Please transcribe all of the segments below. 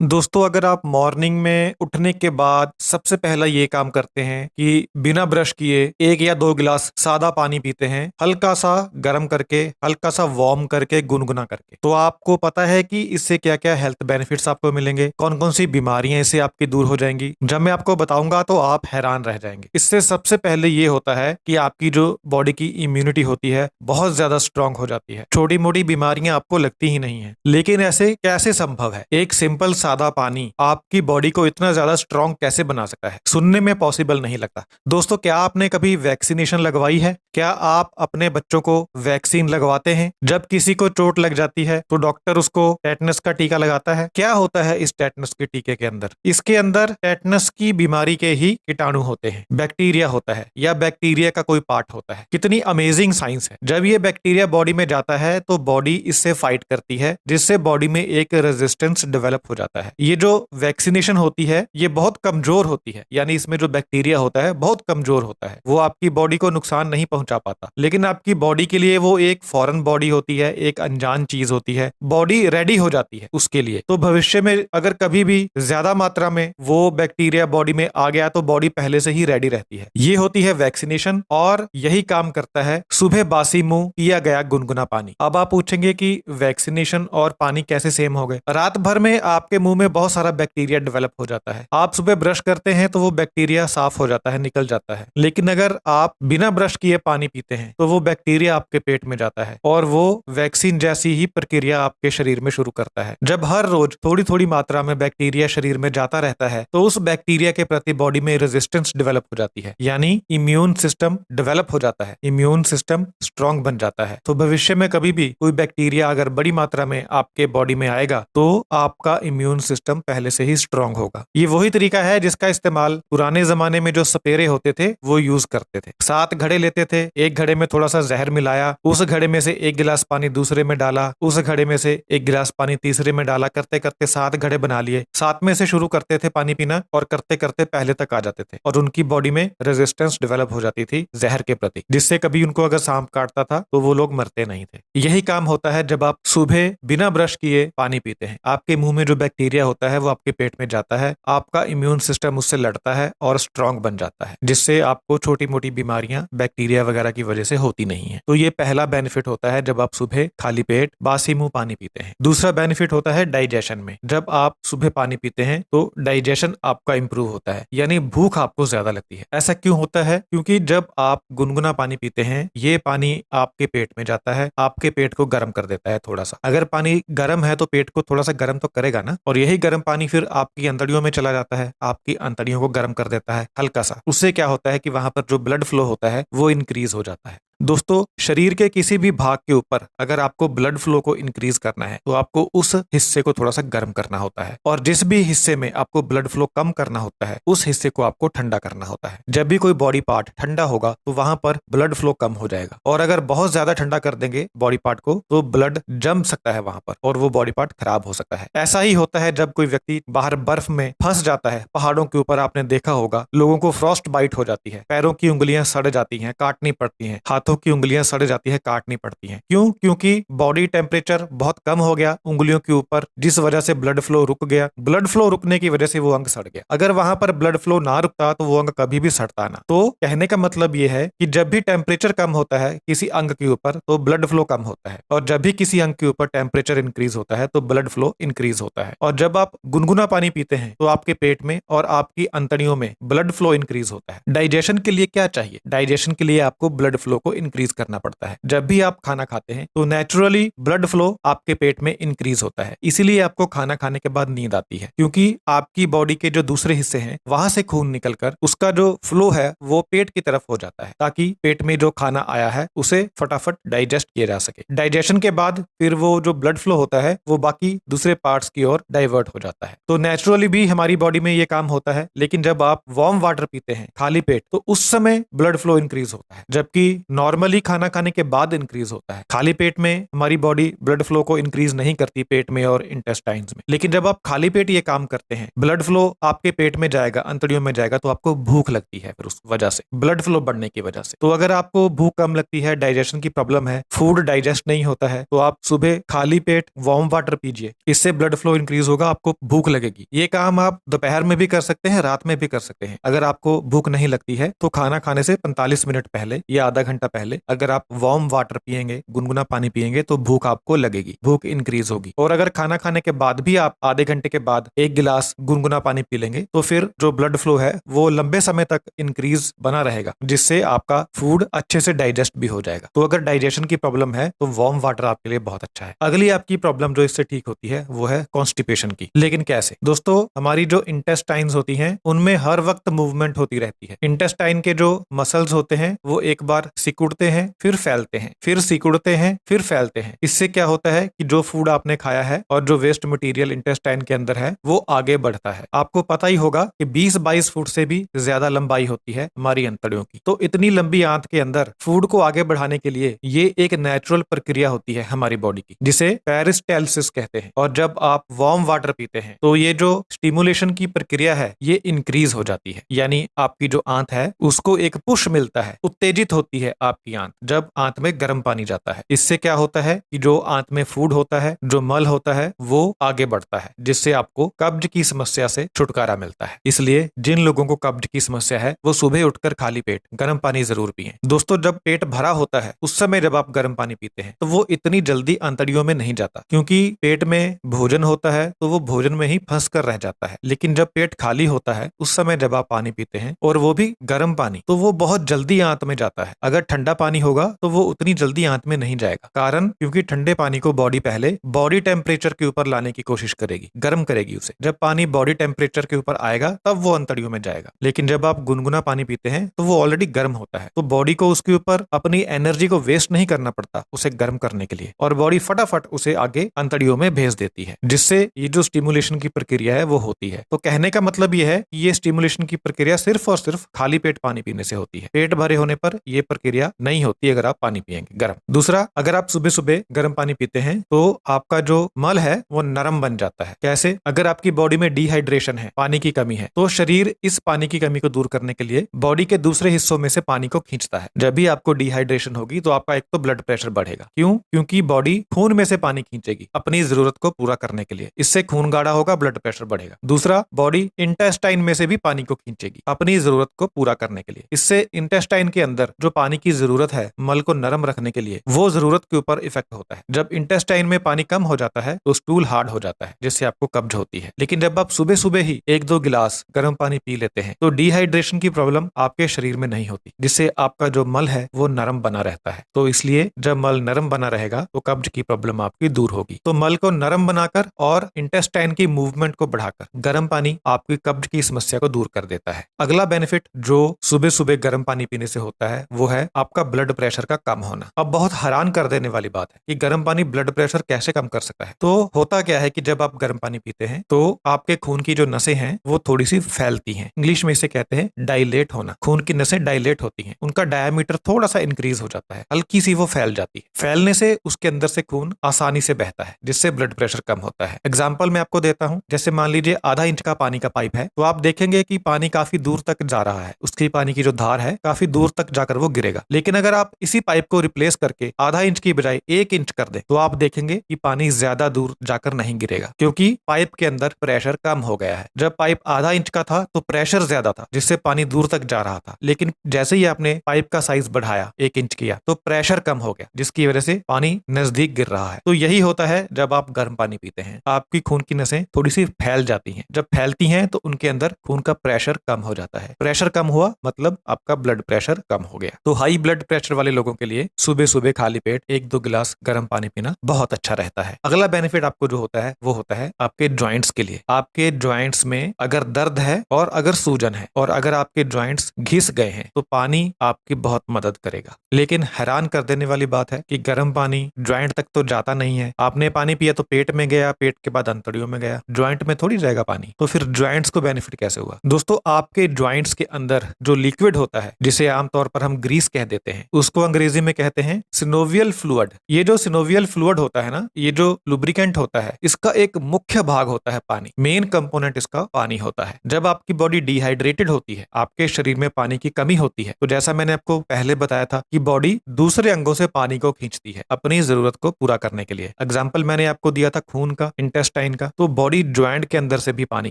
दोस्तों, अगर आप मॉर्निंग में उठने के बाद सबसे पहला ये काम करते हैं कि बिना ब्रश किए 1 या 2 गिलास सादा पानी पीते हैं, हल्का सा गर्म करके, हल्का सा वार्म करके, गुनगुना करके, तो आपको पता है कि इससे क्या क्या हेल्थ बेनिफिट्स आपको मिलेंगे, कौन कौन सी बीमारियां इससे आपकी दूर हो जाएंगी। जब मैं आपको बताऊंगा तो आप हैरान रह जाएंगे। इससे सबसे पहले ये होता है कि आपकी जो बॉडी की इम्यूनिटी होती है बहुत ज्यादा स्ट्रांग हो जाती है, छोटी मोटी बीमारियां आपको लगती ही नहीं है। लेकिन ऐसे कैसे संभव है? एक सिंपल सादा पानी आपकी बॉडी को इतना ज्यादा स्ट्रांग कैसे बना सकता है? सुनने में पॉसिबल नहीं लगता। दोस्तों, क्या आपने कभी वैक्सीनेशन लगवाई है? क्या आप अपने बच्चों को वैक्सीन लगवाते हैं? जब किसी को चोट लग जाती है तो डॉक्टर उसको टेटनस का टीका लगाता है। क्या होता है इस टेटनस के टीके के अंदर? इसके अंदर टेटनस की बीमारी के ही कीटाणु होते हैं, बैक्टीरिया होता है या बैक्टीरिया का कोई पार्ट होता है। कितनी अमेजिंग साइंस है। जब ये बैक्टीरिया बॉडी में जाता है तो बॉडी इससे फाइट करती है, जिससे बॉडी में एक रेजिस्टेंस डेवलप हो जाता है। ये जो वैक्सीनेशन होती है ये बहुत कमजोर होती है, यानी इसमें जो बैक्टीरिया होता है बहुत कमजोर होता है, वो आपकी बॉडी को नुकसान नहीं पहुंचा पाता। लेकिन आपकी बॉडी के लिए वो एक फॉरेन बॉडी होती है, एक अनजान चीज होती है। बॉडी रेडी हो जाती है उसके लिए। तो भविष्य में अगर कभी भी ज्यादा मात्रा में वो बैक्टीरिया बॉडी में आ गया तो बॉडी पहले से ही रेडी रहती है। ये होती है वैक्सीनेशन, और यही काम करता है सुबह बासी मुंह पिया गया गुनगुना पानी। अब आप पूछेंगे कि वैक्सीनेशन और पानी कैसे सेम हो गए? रात भर में आपके मुंह में बहुत सारा बैक्टीरिया डेवलप हो जाता है। आप सुबह ब्रश करते हैं तो वो बैक्टीरिया साफ हो जाता है, निकल जाता है। लेकिन अगर आप बिना ब्रश किए पानी पीते हैं तो वो बैक्टीरिया आपके पेट में जाता है और वो वैक्सीन जैसी ही प्रक्रिया आपके शरीर में शुरू करता है। जब हर रोज थोड़ी थोड़ी मात्रा में बैक्टीरिया शरीर में जाता रहता है तो उस बैक्टीरिया के प्रति बॉडी में रेजिस्टेंस डेवलप हो जाती है, यानी इम्यून सिस्टम डेवलप हो जाता है, इम्यून सिस्टम स्ट्रांग बन जाता है। तो भविष्य में कभी भी कोई बैक्टीरिया अगर बड़ी मात्रा में आपके बॉडी में आएगा तो आपका इम्यून सिस्टम पहले से ही स्ट्रांग होगा। ये वही तरीका है जिसका इस्तेमाल पुराने जमाने में जो सपेरे होते थे वो यूज करते थे। 7 घड़े लेते थे, एक घड़े में थोड़ा सा जहर मिलाया, उस घड़े में से 1 गिलास पानी दूसरे में डाला, उस घड़े में से 1 गिलास पानी तीसरे में डाला, करते करते 7 घड़े बना लिए। 7 में से शुरू करते थे पानी पीना और करते करते पहले तक आ जाते थे, और उनकी बॉडी में रेजिस्टेंस डेवलप हो जाती थी जहर के प्रति, जिससे कभी उनको अगर सांप काटता था तो वो लोग मरते नहीं थे। यही काम होता है जब आप सुबह बिना ब्रश किए पानी पीते हैं। आपके मुंह में जो बैक्टीरिया होता है वो आपके पेट में जाता है, आपका इम्यून सिस्टम उससे लड़ता है और स्ट्रांग बन जाता है, जिससे आपको छोटी मोटी बीमारियां बैक्टीरिया वगैरह की वजह से होती नहीं है। तो ये पहला बेनिफिट होता है जब आप सुबह खाली पेट बासी मुंह पानी पीते हैं। दूसरा बेनिफिट होता है डाइजेशन में। जब आप सुबह पानी पीते हैं तो डाइजेशन आपका इंप्रूव होता है, यानी भूख आपको ज्यादा लगती है। ऐसा क्यों होता है? क्योंकि जब आप गुनगुना पानी पीते हैं ये पानी आपके पेट में जाता है, आपके पेट को गर्म कर देता है थोड़ा सा। अगर पानी गर्म है तो पेट को थोड़ा सा गर्म तो करेगा ना, और यही गर्म पानी फिर आपकी अंतड़ियों में चला जाता है, आपकी अंतड़ियों को गर्म कर देता है हल्का सा। उससे क्या होता है कि वहां पर जो ब्लड फ्लो होता है वो इंक्रीज हो जाता है। दोस्तों, शरीर के किसी भी भाग के ऊपर अगर आपको ब्लड फ्लो को इंक्रीज करना है तो आपको उस हिस्से को थोड़ा सा गर्म करना होता है, और जिस भी हिस्से में आपको ब्लड फ्लो कम करना होता है उस हिस्से को आपको ठंडा करना होता है। जब भी कोई बॉडी पार्ट ठंडा होगा तो वहां पर ब्लड फ्लो कम हो जाएगा, और अगर बहुत ज्यादा ठंडा कर देंगे बॉडी पार्ट को तो ब्लड जम सकता है वहां पर और वो बॉडी पार्ट खराब हो सकता है। ऐसा ही होता है जब कोई व्यक्ति बाहर बर्फ में फंस जाता है। पहाड़ों के ऊपर आपने देखा होगा लोगों को फ्रॉस्ट बाइट हो जाती है, पैरों की उंगलियां सड़ जाती हैं, काटनी पड़ती हैं, हाथों की उंगलियां सड़ जाती है, काटनी पड़ती हैं। क्यों? क्योंकि बॉडी टेम्परेचर बहुत कम हो गया उंगलियों के ऊपर, जिस वजह से ब्लड फ्लो रुक गया। ब्लड फ्लो रुकने की वजह से वो अंग सड़ गया। अगर वहां पर ब्लड फ्लो ना रुकता तो वो अंग कभी भी सड़ता ना। तो कहने का मतलब ये है कि जब भी टेम्परेचर कम होता है किसी अंग के ऊपर तो ब्लड फ्लो कम होता है, और जब भी किसी अंग के ऊपर टेम्परेचर इंक्रीज होता है तो ब्लड फ्लो इंक्रीज होता है। और जब आप गुनगुना पानी पीते हैं तो आपके पेट में और आपकी अंतड़ियों में ब्लड फ्लो इंक्रीज होता है। डाइजेशन के लिए क्या चाहिए? डाइजेशन के लिए आपको ब्लड फ्लो को इंक्रीज करना पड़ता है। जब भी आप खाना खाते हैं तो नेचुरली ब्लड फ्लो आपके पेट में इंक्रीज होता है, इसीलिए आपको खाना खाने के बाद नींद आती है, क्योंकि आपकी बॉडी के जो दूसरे हिस्से हैं वहां से खून निकलकर उसका जो फ्लो है वो पेट की तरफ हो जाता है, ताकि पेट में जो खाना आया है उसे फटाफट डाइजेस्ट किया जा सके। डाइजेशन के बाद फिर वो जो ब्लड फ्लो होता है वो बाकी दूसरे पार्ट्स की ओर डाइवर्ट हो जाता है। तो नेचुरली भी हमारी बॉडी में ये काम होता है, लेकिन जब आप वार्म वाटर पीते हैं खाली पेट तो उस समय ब्लड फ्लो इंक्रीज होता है, जबकि नॉर्मली खाना खाने के बाद इंक्रीज होता है। खाली पेट में हमारी बॉडी ब्लड फ्लो को इंक्रीज नहीं करती पेट में और इंटेस्टाइन्स में। लेकिन जब आप खाली पेट ये काम करते हैं, ब्लड फ्लो आपके पेट में जाएगा, अंतड़ियों में जाएगा, तो आपको भूख लगती है फिर उस वजह से, ब्लड फ्लो बढ़ने की वजह से। तो अगर आपको भूख कम लगती है, डाइजेशन की प्रॉब्लम है, फूड डाइजेस्ट नहीं होता है, तो आप सुबह खाली पेट वार्म वाटर पीजिए। इससे ब्लड फ्लो इंक्रीज होगा, आपको भूख लगेगी। ये काम आप दोपहर में भी कर सकते हैं, रात में भी कर सकते हैं। अगर आपको भूख नहीं लगती है तो खाना खाने से 45 मिनट पहले या आधा घंटा पहले अगर आप वार्म वाटर पिएंगे, गुनगुना पानी पिएंगे, तो भूख आपको लगेगी, भूख इंक्रीज होगी। और अगर खाना खाने के बाद भी आप आधे घंटे के बाद एक गिलास गुनगुना पानी पी लेंगे तो फिर जो ब्लड फ्लो है वो लंबे समय तक इंक्रीज बना रहेगा, जिससे आपका फूड अच्छे से डाइजेस्ट भी हो जाएगा। तो अगर डाइजेशन की प्रॉब्लम है तो वार्म वाटर आपके लिए बहुत अच्छा है। अगली आपकी प्रॉब्लम जो इससे ठीक होती है वो है कॉन्स्टिपेशन की। लेकिन कैसे दोस्तों? हमारी जो इंटेस्टाइन्स होती हैं उनमें हर वक्त मूवमेंट होती रहती है। इंटेस्टाइन के जो मसल्स होते हैं वो एक बार सिकुड़ते हैं, फिर फैलते हैं, फिर सिकुड़ते हैं, फिर फैलते हैं। इससे क्या होता है कि जो फूड आपने खाया है और जो वेस्ट मटेरियल इंटेस्टाइन के अंदर है वो आगे बढ़ता है। आपको पता ही होगा कि 20-22 फुट से भी ज्यादा लंबाई होती है हमारी अंतड़ियों की। तो इतनी लंबी आंत के अंदर फूड को आगे बढ़ाने के लिए ये एक नेचुरल प्रक्रिया होती है हमारी बॉडी की, जिसे पेरिस्टाल्सिस कहते हैं। और जब आप वार्म वाटर पीते हैं तो ये जो स्टिमुलेशन की प्रक्रिया है ये इंक्रीज हो जाती है, यानी आपकी जो आंत है उसको एक पुश मिलता है, उत्तेजित होती है आपकी आंत जब आंत में गर्म पानी जाता है। इससे क्या होता है कि जो आंत में फूड होता है, जो मल होता है, वो आगे बढ़ता है, जिससे आपको कब्ज की समस्या से छुटकारा मिलता है। इसलिए जिन लोगों को कब्ज की समस्या है वो सुबह उठकर खाली पेट गर्म पानी जरूर पिएं। दोस्तों, जब पेट भरा होता है उस समय जब आप गर्म पानी पीते हैं तो वो इतनी जल्दी अंतड़ियों में नहीं जाता, क्योंकि पेट में भोजन होता है तो वो भोजन में ही फंस कर रह जाता है। लेकिन जब पेट खाली होता है उस समय जब आप पानी पीते हैं और वो भी गर्म पानी, तो वो बहुत जल्दी आंत में जाता है। अगर ठंडा पानी होगा तो वो उतनी जल्दी आंत में नहीं जाएगा, कारण क्योंकि ठंडे पानी को बॉडी पहले बॉडी टेम्परेचर के ऊपर लाने की कोशिश करेगी, गर्म करेगी उसे। जब पानी बॉडी टेम्परेचर के ऊपर आएगा तब वो अंतड़ियों में जाएगा। लेकिन जब आप गुनगुना पानी पीते हैं तो वो ऑलरेडी गर्म होता है, तो बॉडी को उसके ऊपर अपनी एनर्जी को वेस्ट नहीं करना पड़ता उसे गर्म करने के लिए, और बॉडी फटाफट उसे आगे अंतड़ियों में भेज देती है, जिससे ये जो स्टिमुलेशन की प्रक्रिया है वो होती है। तो कहने का मतलब ये है कि ये स्टिमुलेशन की प्रक्रिया सिर्फ और सिर्फ खाली पेट पानी पीने से होती है। पेट भरे होने पर ये प्रक्रिया नहीं होती अगर आप पानी पिएंगे गर्म। दूसरा, अगर आप सुबह सुबह गर्म पानी पीते हैं तो आपका जो मल है वो नरम बन जाता है। कैसे? अगर आपकी बॉडी में डिहाइड्रेशन है, पानी की कमी है, तो शरीर इस पानी की कमी को दूर करने के लिए बॉडी के दूसरे हिस्सों में से पानी को खींचता है। जब भी आपको डिहाइड्रेशन होगी तो आपका एक तो ब्लड प्रेशर बढ़ेगा। क्यों? क्योंकि बॉडी खून में से पानी खींचेगी अपनी जरूरत को पूरा करने के लिए, इससे खून गाढ़ा होगा, ब्लड प्रेशर बढ़ेगा। दूसरा, बॉडी इंटेस्टाइन में से भी पानी को खींचेगी अपनी जरूरत को पूरा करने के लिए, इससे इंटेस्टाइन के अंदर जो पानी की जरूरत है मल को नरम रखने के लिए, वो जरूरत के ऊपर इफेक्ट होता है। जब इंटेस्टाइन में पानी कम हो जाता है तो स्टूल हार्ड हो जाता है, जिससे आपको कब्ज होती है। लेकिन जब आप सुबह सुबह ही 1-2 गिलास गर्म पानी पी लेते हैं तो डिहाइड्रेशन की प्रॉब्लम आपके शरीर में नहीं होती, जिससे आपका जो मल है वो नरम बना रहता है। तो इसलिए जब मल नरम बना रहेगा तो कब्ज की प्रॉब्लम आपकी दूर होगी। तो मल को नरम बनाकर और इंटेस्टाइन की मूवमेंट को बढ़ाकर गर्म पानी आपकी कब्ज की समस्या को दूर कर देता है। अगला बेनिफिट जो सुबह सुबह गर्म पानी पीने से होता है वो है आपका ब्लड प्रेशर का कम होना। अब बहुत हैरान कर देने वाली बात है कि गर्म पानी ब्लड प्रेशर कैसे कम कर सकता है। तो होता क्या है कि जब आप गर्म पानी पीते हैं तो आपके खून की जो नसें हैं वो थोड़ी सी फैलती हैं। इंग्लिश में इसे कहते हैं डायलेट होना। खून की नसें डायलेट होती हैं, उनका डायमीटर थोड़ा सा इंक्रीज हो जाता है, हल्की सी वो फैल जाती है। फैलने से उसके अंदर से खून आसानी से बहता है, जिससे ब्लड प्रेशर कम होता है। एग्जाम्पल मैं आपको देता हूँ, जैसे मान लीजिए आधा इंच का पानी का पाइप है, तो आप देखेंगे कि पानी काफी दूर तक जा रहा है, उसकी पानी की जो धार है काफी दूर तक जाकर वो गिरेगा। लेकिन अगर आप इसी पाइप को रिप्लेस करके आधा इंच की बजाय 1 इंच कर दें तो आप देखेंगे कि पानी ज्यादा दूर जाकर नहीं गिरेगा, क्योंकि पाइप के अंदर प्रेशर कम हो गया है। जब पाइप आधा इंच का था तो प्रेशर ज्यादा था, जिससे पानी दूर तक जा रहा था। लेकिन जैसे ही आपने पाइप का साइज बढ़ाया, 1 इंच किया, तो प्रेशर कम हो गया, जिसकी वजह से पानी नजदीक गिर रहा है। तो यही होता है जब आप गर्म पानी पीते हैं, आपकी खून की नसें थोड़ी सी फैल जाती हैं। जब फैलती हैं तो उनके अंदर खून का प्रेशर कम हो जाता है। प्रेशर कम हुआ मतलब आपका ब्लड प्रेशर कम हो गया। तो हाई ब्लड प्रेशर वाले लोगों के लिए सुबह सुबह खाली पेट 1-2 गिलास गर्म पानी पीना बहुत अच्छा रहता है। अगला बेनिफिट आपको जो होता है वो होता है आपके ज्वाइंट्स के लिए। आपके ज्वाइंट्स में अगर दर्द है और अगर सूजन है और अगर आपके ज्वाइंट्स घिस गए हैं तो पानी आपकी बहुत मदद करेगा। लेकिन हैरान कर देने वाली बात है कि गर्म पानी ज्वाइंट तक तो जाता नहीं है। आपने पानी पिया तो पेट में गया, पेट के बाद अंतड़ियों में गया, ज्वाइंट में थोड़ी जाएगा पानी। तो फिर ज्वाइंट्स को बेनिफिट कैसे हुआ? दोस्तों, आपके ज्वाइंट्स के अंदर जो लिक्विड होता है, जिसे आमतौर पर हम ग्रीस कह देते हैं, उसको अंग्रेजी में कहते हैं सिनोवियल फ्लूइड। ये जो सिनोवियल फ्लूइड होता है ना, ये जो लुब्रिकेंट होता है, इसका एक मुख्य भाग होता है पानी। मेन कंपोनेंट इसका पानी होता है। जब आपकी बॉडी डिहाइड्रेटेड होती है, आपके शरीर में पानी की कमी होती है, तो जैसा मैंने आपको पहले बताया था कि बॉडी दूसरे अंगों से पानी को खींचती है अपनी जरूरत को पूरा करने के लिए। एग्जाम्पल मैंने आपको दिया था खून का, इंटेस्टाइन का। तो बॉडी ज्वाइंट के अंदर से भी पानी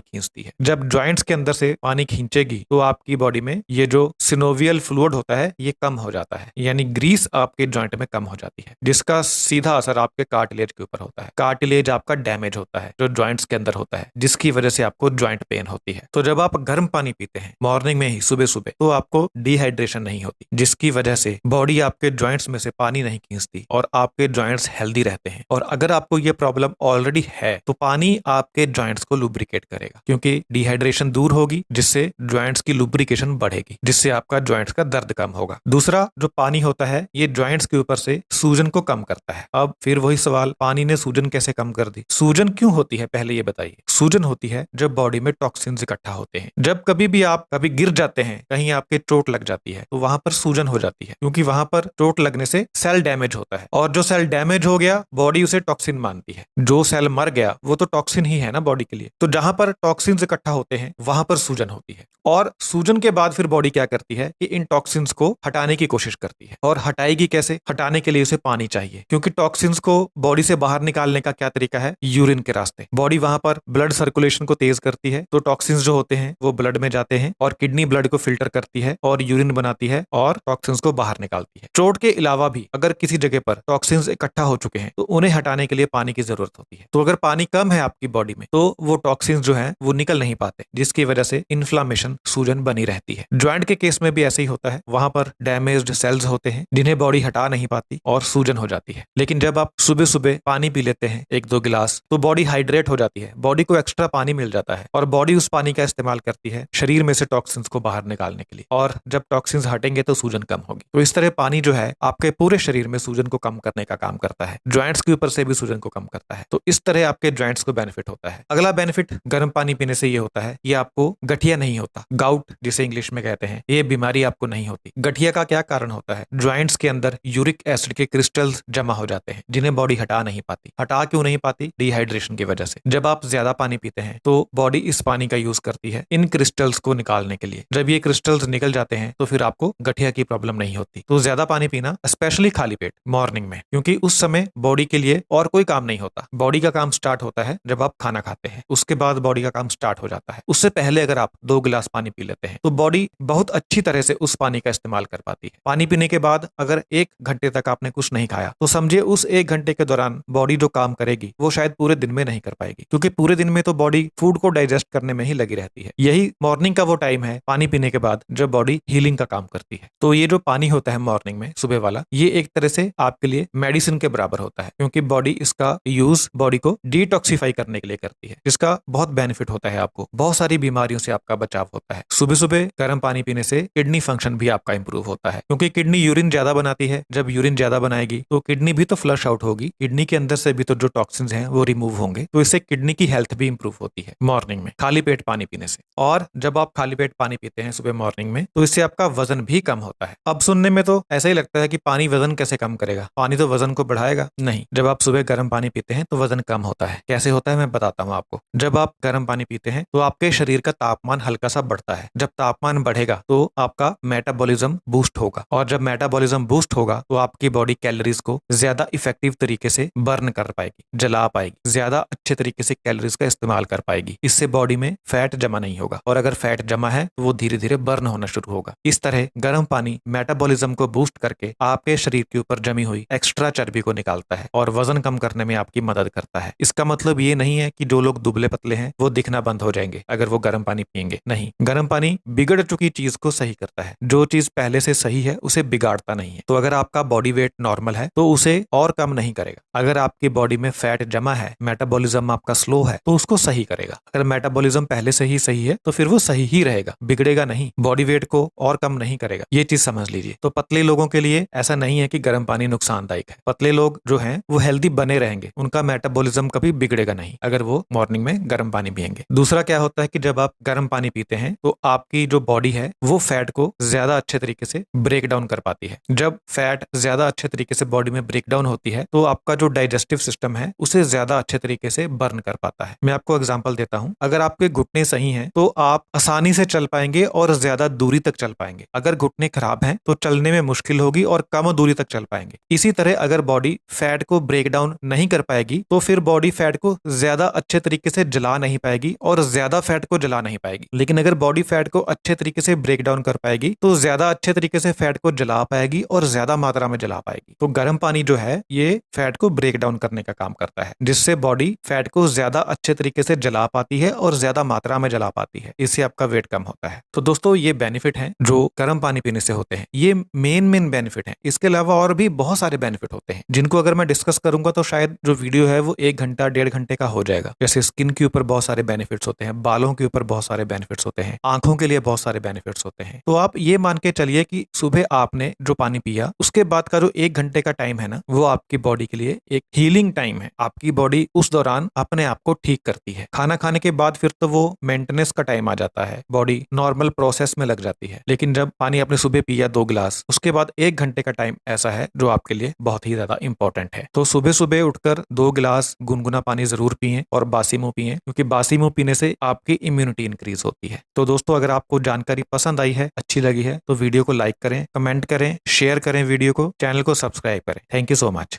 खींचती है। जब ज्वाइंट्स के अंदर से पानी खींचेगी तो आपकी बॉडी में ये जो सिनोवियल फ्लूइड होता है ये कम हो जाता है, यानी ग्रीस आपके ज्वाइंट में कम हो जाती है, जिसका सीधा असर आपके कार्टिलेज के ऊपर होता है। कार्टिलेज आपका डैमेज होता है जो ज्वाइंट्स के अंदर होता है, जिसकी वजह से आपको ज्वाइंट पेन होती है। तो जब आप गर्म पानी पीते हैं मॉर्निंग में ही, सुबह सुबह, तो आपको डिहाइड्रेशन नहीं होती, जिसकी वजह से बॉडी आपके ज्वाइंट्स में से पानी नहीं खींचती और आपके ज्वाइंट्स हेल्दी रहते हैं। और अगर आपको ये प्रॉब्लम ऑलरेडी है तो पानी आपके ज्वाइंट्स को लुब्रिकेट करेगा, क्योंकि डिहाइड्रेशन दूर होगी, जिससे ज्वाइंट्स की लुब्रिकेशन बढ़ेगी, जिससे आपका ज्वाइंट्स का दर्द कम होगा। दूसरा जो पानी होता है ये ज्वाइंट्स के ऊपर से सूजन को कम करता है। अब फिर वही सवाल, पानी ने सूजन कैसे कम कर दी? सूजन क्यों होती है पहले ये बताइए। सूजन होती है जब बॉडी में टॉक्सिन्स इकट्ठा होते हैं। जब कभी भी आप कभी गिर जाते हैं, कहीं आपके चोट लग जाती है, तो वहां पर सूजन हो जाती है, क्योंकि वहां पर चोट लगने से सेल डैमेज होता है, और जो सेल डैमेज हो गया बॉडी उसे टॉक्सिन मानती है। जो सेल मर गया वो तो टॉक्सिन ही है ना बॉडी के लिए। तो जहां पर टॉक्सिन्स इकट्ठा होते हैं वहां पर सूजन होती है, और सूजन के बाद फिर बॉडी क्या करती है कि इन टॉक्सिन्स को हटाने की कोशिश करती है। और हटाएगी कैसे? हटाने के लिए उसे पानी चाहिए, क्योंकि टॉक्सिन्स को बॉडी से बाहर निकालने का क्या तरीका है? यूरिन के रास्ते। बॉडी वहां पर ब्लड सर्कुलेशन को तेज करती है, तो टॉक्सिन्स जो होते हैं वो ब्लड में जाते हैं, और किडनी ब्लड को फिल्टर करती है और यूरिन बनाती है और टॉक्सिन्स को बाहर निकालती है। चोट के अलावा भी अगर किसी जगह पर टॉक्सिन्स इकट्ठा हो चुके हैं तो उन्हें हटाने के लिए पानी की जरूरत होती है। तो अगर पानी कम है आपकी बॉडी में तो वो टॉक्सिन्स जो है वो निकल नहीं पाते, जिसकी वजह से इन्फ्लामेशन, सूजन बनी रहती है। ज्वाइंट के केस में भी ऐसे ही होता है, वहां पर डैमेज्ड सेल्स होते हैं जिन्हें बॉडी हटा नहीं पाती और सूजन हो जाती है। लेकिन जब आप सुबह सुबह पानी पी लेते हैं 1-2 गिलास, तो बॉडी हाइड्रेट हो जाती है, बॉडी को एक्स्ट्रा पानी मिल जाता है, और बॉडी उस पानी का इस्तेमाल करती है शरीर में से टॉक्सिन्स को बाहर निकालने के लिए, और जब टॉक्सिन्स हटेंगे तो सूजन कम होगी। तो इस तरह पानी जो है आपके पूरे शरीर में सूजन को कम करने का काम करता है, ज्वाइंट्स के ऊपर से भी सूजन को कम करता है। तो इस तरह आपके ज्वाइंट्स को बेनिफिट होता है। अगला बेनिफिट गर्म पानी पीने से ये होता है, ये आपको गठिया नहीं होता, गाउट जिसे इंग्लिश में कहते हैं, ये बीमारी आपको नहीं होती। गठिया का क्या कारण होता है? ज्वाइंट्स के अंदर यूरिक एसिड के क्रिस्टल्स जमा हो जाते हैं, जिन्हें बॉडी हटा नहीं पाती। हटा क्यों नहीं पाती? डिहाइड्रेशन की वजह से। जब आप ज्यादा पानी पीते हैं तो बॉडी इस पानी का यूज करती है इन क्रिस्टल्स को निकालने के लिए। जब ये क्रिस्टल्स निकल जाते हैं तो फिर आपको गठिया की प्रॉब्लम नहीं होती। तो ज्यादा पानी पीना, स्पेशली खाली पेट मॉर्निंग में, क्योंकि उस समय बॉडी के लिए और कोई काम नहीं होता। बॉडी का काम स्टार्ट होता है जब आप खाना खाते हैं, उसके बाद बॉडी का काम स्टार्ट हो जाता है। उससे पहले अगर आप 2 गिलास पानी पी लेते हैं तो बॉडी बहुत अच्छी तरह से उस पानी का इस्तेमाल कर पाती है। पानी पीने के बाद अगर 1 घंटे तक आपने कुछ नहीं खाया तो समझिए उस 1 घंटे के दौरान बॉडी जो काम करेगी वो शायद पूरे दिन में नहीं कर पाएगी, क्योंकि पूरे दिन में तो बॉडी फूड को डाइजेस्ट करने में ही लगी रहती है। यही मॉर्निंग का वो टाइम है पानी पीने के बाद जब बॉडी हीलिंग का काम करती है। तो ये जो पानी होता है मॉर्निंग में, सुबह वाला, ये एक तरह से आपके लिए मेडिसिन के बराबर होता है, क्योंकि बॉडी इसका यूज बॉडी को डिटॉक्सिफाई करने के लिए करती है, जिसका बहुत बेनिफिट होता है। आपको बहुत सारी बीमारियों से आपका बचाव होता है। सुबह सुबह गर्म पानी पीने से किडनी फंक्शन भी आपका इंप्रूव होता है, क्योंकि किडनी यूरिन ज्यादा बनाती है। जब यूरिन ज्यादा बनाएगी तो किडनी भी तो फ्लश आउट होगी, किडनी के अंदर से भी तो जो टॉक्सिन्स हैं वो रिमूव होंगे, तो इससे किडनी की हेल्थ भी इंप्रूव होती है मॉर्निंग में खाली पेट पानी पीने से। और जब आप खाली पेट पानी पीते हैं सुबह मॉर्निंग में तो इससे आपका वजन भी कम होता है। अब सुनने में तो ऐसा ही लगता है कि पानी वजन कैसे कम करेगा, पानी तो वजन को बढ़ाएगा। नहीं, जब आप सुबह गर्म पानी पीते हैं तो वजन कम होता है। कैसे होता है मैं बताता हूँ आपको। जब आप गर्म पानी पीते हैं तो आपके शरीर का तापमान हल्का सा बढ़ता है। जब तापमान बढ़ेगा तो आपका मेटाबॉलिज्म बूस्ट होगा, और जब मेटाबॉलिज्म बूस्ट होगा तो आपकी बॉडी कैलोरीज को ज्यादा इफेक्टिव तरीके से बर्न कर पाएगी, जला पाएगी, ज्यादा अच्छे तरीके से कैलोरीज का इस्तेमाल कर पाएगी। इससे बॉडी में फैट जमा नहीं होगा, और अगर फैट जमा है तो वो धीरे धीरे बर्न होना शुरू होगा। इस तरह गर्म पानी मेटाबॉलिज्म को बूस्ट करके आपके शरीर के ऊपर जमी हुई एक्स्ट्रा चर्बी को निकालता है और वजन कम करने में आपकी मदद करता है। इसका मतलब ये नहीं है कि जो लोग दुबले पतले हैं वो दिखना बंद हो जाएंगे अगर वो गर्म पानी पिएंगे। नहीं, गर्म पानी बिगड़ चुकी चीज को सही करता है। जो चीज पहले से सही है उसे बिगाड़ता नहीं है। तो अगर आपका बॉडी वेट नॉर्मल है तो उसे और कम नहीं करेगा। अगर आपकी बॉडी में फैट जमा है, मेटाबॉलिज्म आपका स्लो है, तो उसको सही करेगा। अगर मेटाबॉलिज्म पहले से ही सही है तो फिर वो सही ही रहेगा, बिगड़ेगा नहीं, बॉडी वेट को और कम नहीं करेगा। ये चीज समझ लीजिए। तो पतले लोगों के लिए ऐसा नहीं है कि गर्म पानी नुकसानदायक है। पतले लोग जो हैं वो हेल्दी बने रहेंगे, उनका मेटाबॉलिज्म कभी बिगड़ेगा नहीं अगर वो मॉर्निंग में गर्म पानी पिएंगे। दूसरा क्या होता है कि जब आप गर्म पानी पीते हैं तो आपकी जो बॉडी है वो फैट को ज्यादा अच्छे तरीके से ब्रेक डाउन कर पाती है। जब फैट ज्यादा अच्छे तरीके से बॉडी में ब्रेक डाउन होती है तो आपका जो डाइजेस्टिव सिस्टम है उसे ज्यादा अच्छे तरीके से बर्न कर पाता है। मैं आपको एग्जांपल देता हूं, अगर आपके घुटने सही हैं तो आप आसानी से चल पाएंगे और ज्यादा दूरी तक चल पाएंगे। अगर घुटने खराब हैं तो चलने में मुश्किल होगी और कम दूरी तक चल पाएंगे। इसी तरह अगर बॉडी फैट को ब्रेक डाउन नहीं कर पाएगी तो फिर बॉडी फैट को ज्यादा अच्छे तरीके से जला नहीं पाएगी और ज्यादा फैट को जला नहीं पाएगी। लेकिन अगर बॉडी फैट को अच्छे तरीके से ब्रेक डाउन कर पाएगी तो ज्यादा अच्छे तरीके से फैट को जला पाएगी और ज्यादा मात्रा में जला पाएगी। तो गर्म पानी जो है ये फैट को ब्रेक डाउन करने का काम करता है, जिससे बॉडी फैट को ज्यादा अच्छे तरीके से जला पाती है और ज्यादा मात्रा में जला पाती है। इससे आपका वेट कम होता है। तो दोस्तों ये बेनिफिट हैं जो गर्म पानी पीने से होते हैं, ये मेन बेनिफिट हैं। इसके अलावा और भी बहुत सारे बेनिफिट होते हैं जिनको अगर मैं डिस्कस करूंगा तो शायद जो वीडियो है वो 1 घंटा 1.5 घंटे का हो जाएगा। जैसे स्किन के ऊपर बहुत सारे बेनिफिट्स होते हैं, बालों के ऊपर बहुत सारे बेनिफिट्स होते हैं, आंखों के लिए बहुत सारे बेनिफिट्स होते हैं। तो आप ये मान के चलिए कि सुबह आपने जो पानी पिया उसके बाद का जो 1 घंटे का टाइम है ना, वो आपकी बॉडी के लिए एक हीलिंग टाइम है। आपकी बॉडी उस दौरान अपने आप को ठीक करती है। खाना खाने के बाद फिर तो वो मेंटेनेंस का टाइम आ जाता है, बॉडी नॉर्मल प्रोसेस में लग जाती है। लेकिन जब पानी आपने सुबह पिया 2 गिलास, उसके बाद 1 घंटे का टाइम ऐसा है जो आपके लिए बहुत ही ज्यादा इंपॉर्टेंट है। तो सुबह सुबह उठकर 2 गिलास गुनगुना पानी जरूर पिएं और बासी मुंह पिएं, क्योंकि बासी मुंह पीने से आपकी इम्यूनिटी इंक्रीज होती है। तो दोस्तों अगर आपको जानकारी पसंद आई है, अच्छी लगी है, तो वीडियो को लाइक करें, कमेंट करें, शेयर करें, वीडियो को, चैनल को सब्सक्राइब करें। Thank you so much.